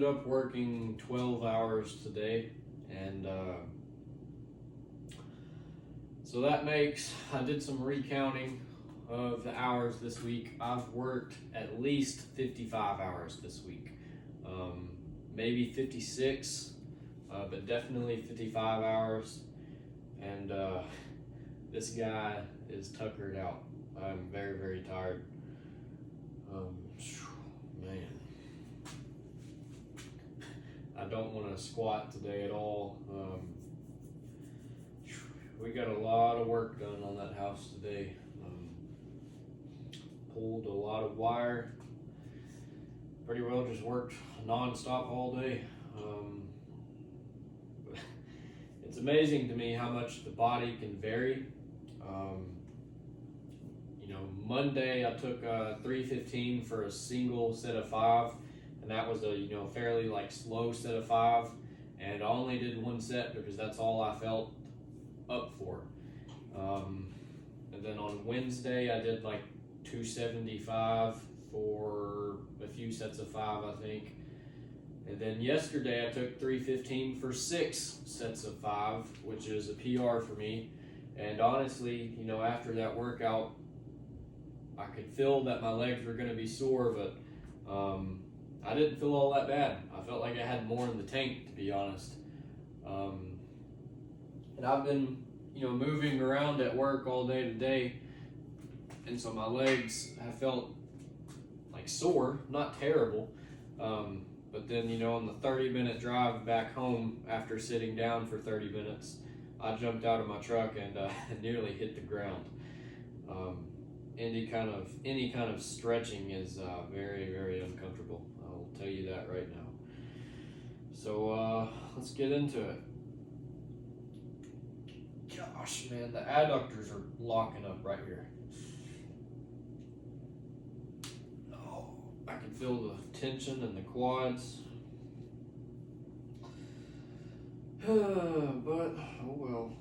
up working 12 hours today, and so that makes, I did some recounting of the hours this week. I've worked at least 55 hours this week, maybe 56, but definitely 55 hours, and this guy is tuckered out. I'm very, very tired. Man, I don't want to squat today at all. We got a lot of work done on that house today. Pulled a lot of wire. Pretty well just worked non-stop all day. It's amazing to me how much the body can vary. Monday I took 315 for a single set of 5, and that was a fairly slow set of 5, and I only did one set because that's all I felt up for. And then on Wednesday I did 275 for a few sets of 5, I think. And then yesterday I took 315 for 6 sets of 5, which is a PR for me. And honestly, after that workout, I could feel that my legs were going to be sore, but I didn't feel all that bad. I felt like I had more in the tank, to be honest. And I've been, moving around at work all day today, and so my legs have felt sore, not terrible. But then, on the 30-minute drive back home after sitting down for 30 minutes, I jumped out of my truck and nearly hit the ground. Any kind of stretching is very, very uncomfortable. I'll tell you that right now. So let's get into it. Gosh, man, the adductors are locking up right here. Oh, I can feel the tension in the quads. But, oh well.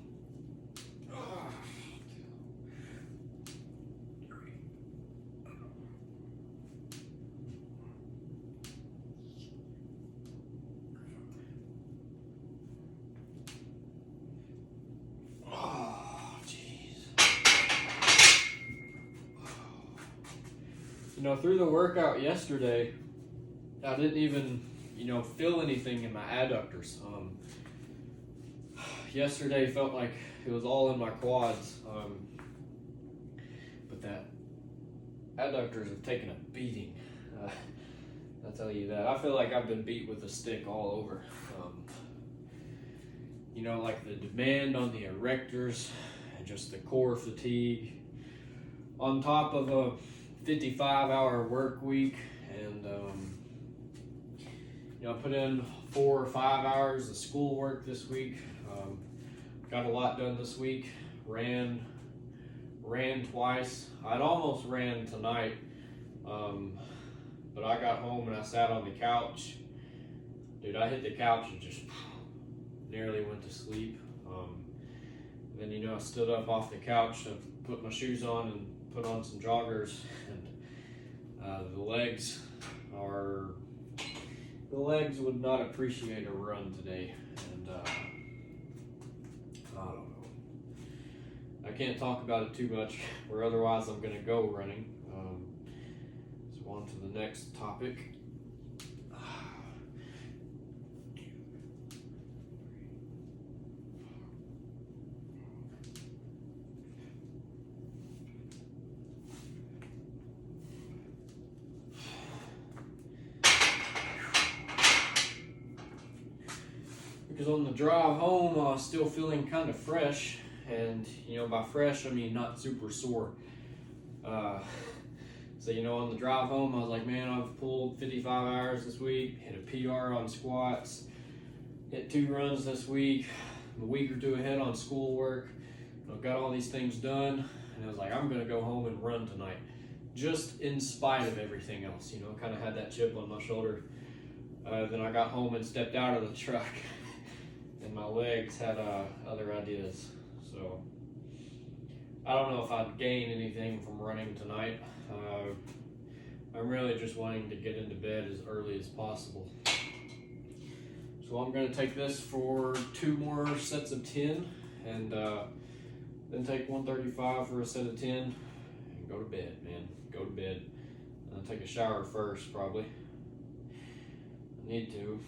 Through the workout yesterday, I didn't even, feel anything in my adductors. Yesterday felt like it was all in my quads, but that adductors have taken a beating. I'll tell you that. I feel like I've been beat with a stick all over. The demand on the erectors and just the core fatigue on top of a 55-hour work week, and I put in 4 or 5 hours of schoolwork this week. Got a lot done this week. Ran twice. I'd almost ran tonight, but I got home and I sat on the couch. Dude, I hit the couch and just nearly went to sleep. Then I stood up off the couch and put my shoes on and put on some joggers, and the legs would not appreciate a run today, and I don't know. I can't talk about it too much, or otherwise I'm going to go running. So on to the next topic. Because on the drive home, I was still feeling kind of fresh, and by fresh I mean not super sore. So on the drive home, I was like, man, I've pulled 55 hours this week, hit a PR on squats, hit 2 runs this week, I'm a week or 2 ahead on schoolwork. I've got all these things done, and I was like, I'm gonna go home and run tonight, just in spite of everything else. Kind of had that chip on my shoulder. Then I got home and stepped out of the truck. And my legs had other ideas, so I don't know if I'd gain anything from running tonight. I'm really just wanting to get into bed as early as possible. So I'm going to take this for 2 more sets of 10, and then take 135 for a set of 10, and go to bed, man. Go to bed. I'll take a shower first, probably. I need to.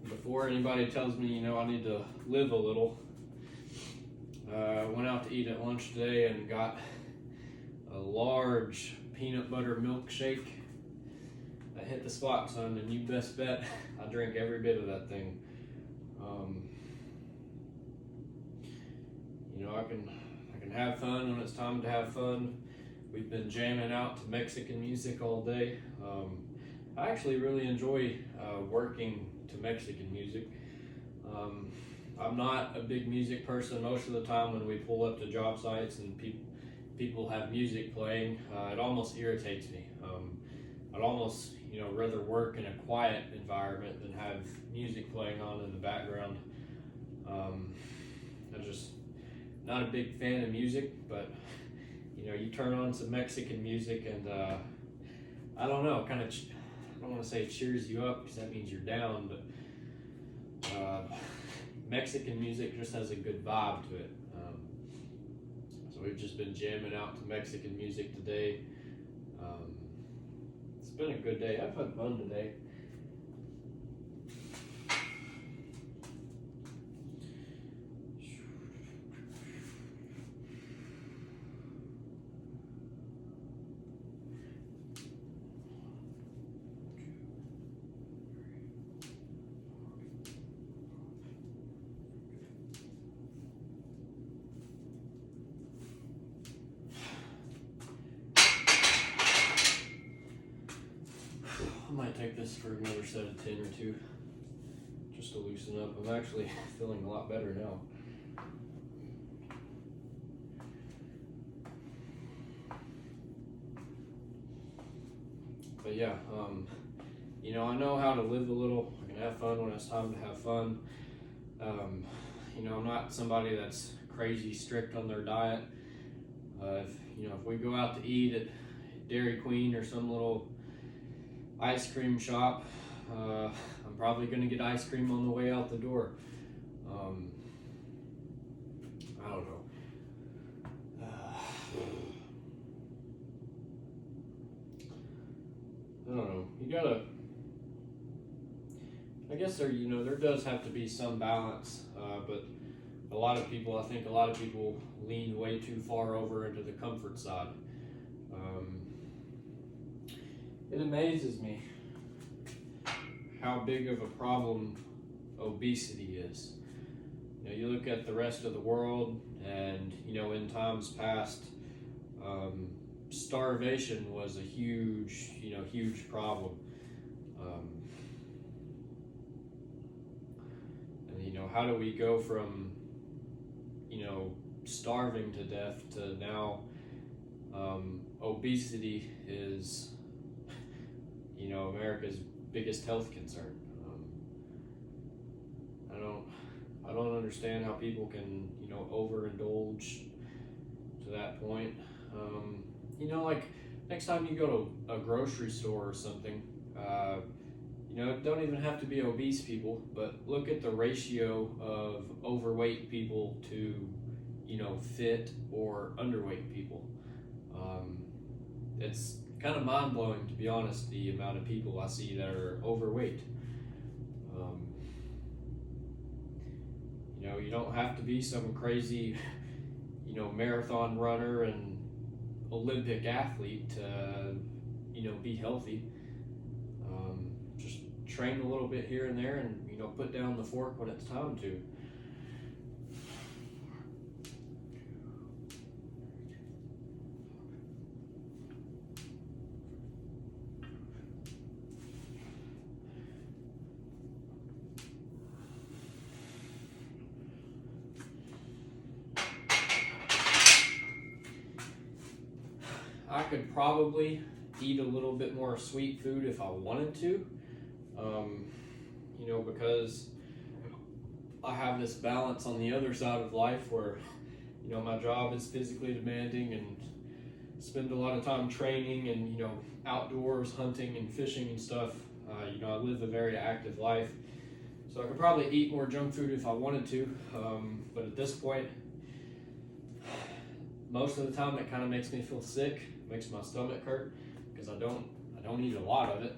Before anybody tells me, I need to live a little, went out to eat at lunch today and got a large peanut butter milkshake. That hit the spot, son, and you best bet I drank every bit of that thing. I can have fun when it's time to have fun. We've been jamming out to Mexican music all day. I actually really enjoy working to Mexican music. I'm not a big music person. Most of the time when we pull up to job sites and people have music playing, it almost irritates me. I'd almost rather work in a quiet environment than have music playing on in the background. I'm just not a big fan of music, but you turn on some Mexican music and I don't know, I don't want to say it cheers you up because that means you're down, but Mexican music just has a good vibe to it. So we've just been jamming out to Mexican music today. It's been a good day. I've had fun today. I might take this for another set of 10 or 2, just to loosen up. I'm actually feeling a lot better now. But yeah, I know how to live a little. I can have fun when it's time to have fun. I'm not somebody that's crazy strict on their diet. If we go out to eat at Dairy Queen or some little ice cream shop, I'm probably going to get ice cream on the way out the door. I don't know. I don't know. You gotta. I guess there does have to be some balance, but I think a lot of people lean way too far over into the comfort side. It amazes me how big of a problem obesity is. You look at the rest of the world, and in times past, starvation was a huge problem. And how do we go from starving to death to now obesity is America's biggest health concern? I don't understand how people can overindulge to that point. Like next time you go to a grocery store or something, it don't even have to be obese people, but look at the ratio of overweight people to fit or underweight people. It's kind of mind-blowing, to be honest, the amount of people I see that are overweight. You don't have to be some crazy marathon runner and Olympic athlete to be healthy. Just train a little bit here and there, and put down the fork when it's time to. I could probably eat a little bit more sweet food if I wanted to, because I have this balance on the other side of life where, my job is physically demanding and spend a lot of time training and, outdoors, hunting and fishing and stuff. I live a very active life, so I could probably eat more junk food if I wanted to, but at this point, most of the time it kind of makes me feel sick, makes my stomach hurt because I don't eat a lot of it.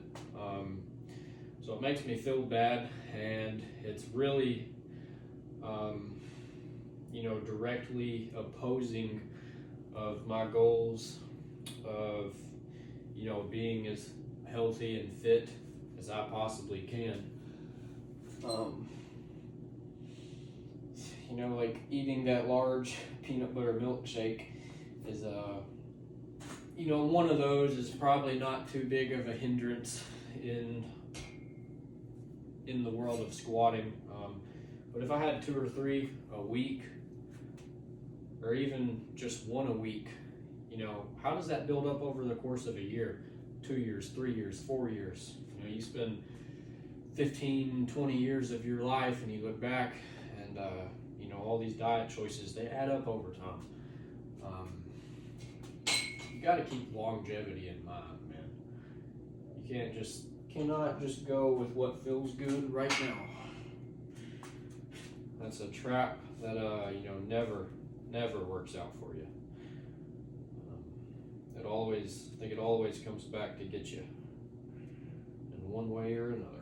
So it makes me feel bad, and it's really, directly opposing of my goals of, being as healthy and fit as I possibly can. Like eating that large peanut butter milkshake is one of those is probably not too big of a hindrance in the world of squatting. But if I had 2 or 3 a week, or even just 1 a week, how does that build up over the course of a year, 2 years, 3 years, 4 years? You spend 15, 20 years of your life and you look back and, all these diet choices, they add up over time. You got to keep longevity in mind, man. You cannot just go with what feels good right now. That's a trap that never works out for you. I think it always comes back to get you in one way or another.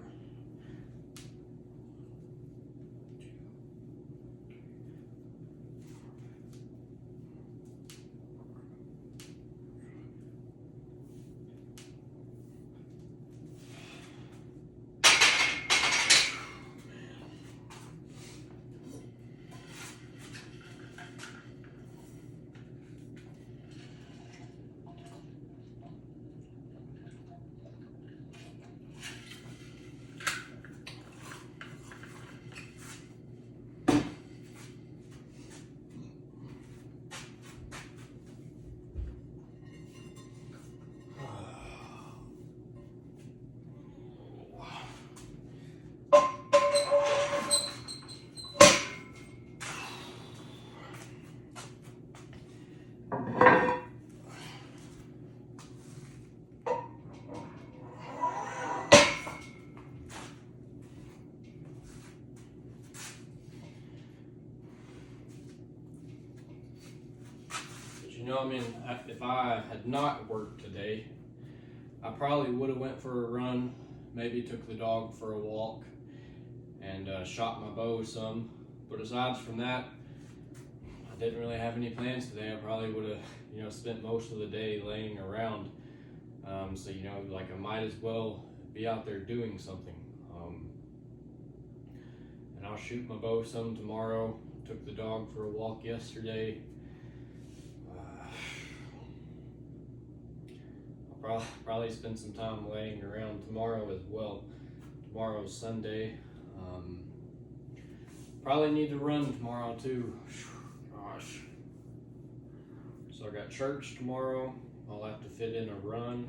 If I had not worked today, I probably would have went for a run, maybe took the dog for a walk, and shot my bow some. But aside from that, I didn't really have any plans today. I probably would have, spent most of the day laying around. So I might as well be out there doing something. And I'll shoot my bow some tomorrow. Took the dog for a walk yesterday. I'll probably spend some time laying around tomorrow as well. Tomorrow's Sunday. Probably need to run tomorrow too. Gosh. So I got church tomorrow. I'll have to fit in a run.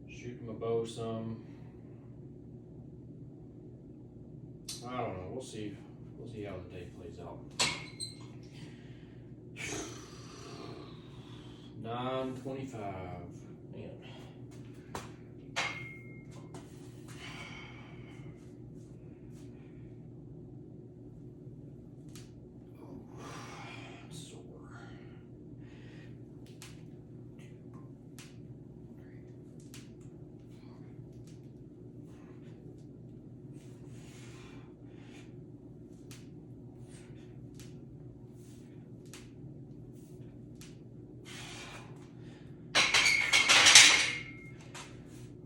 Shoot my bow some. I don't know. We'll see how the day plays out. 9:25. Man. Oh, I'm sore.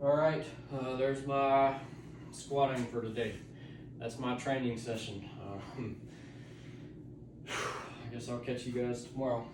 All right, there's my squatting for today. That's my training session. I guess I'll catch you guys tomorrow.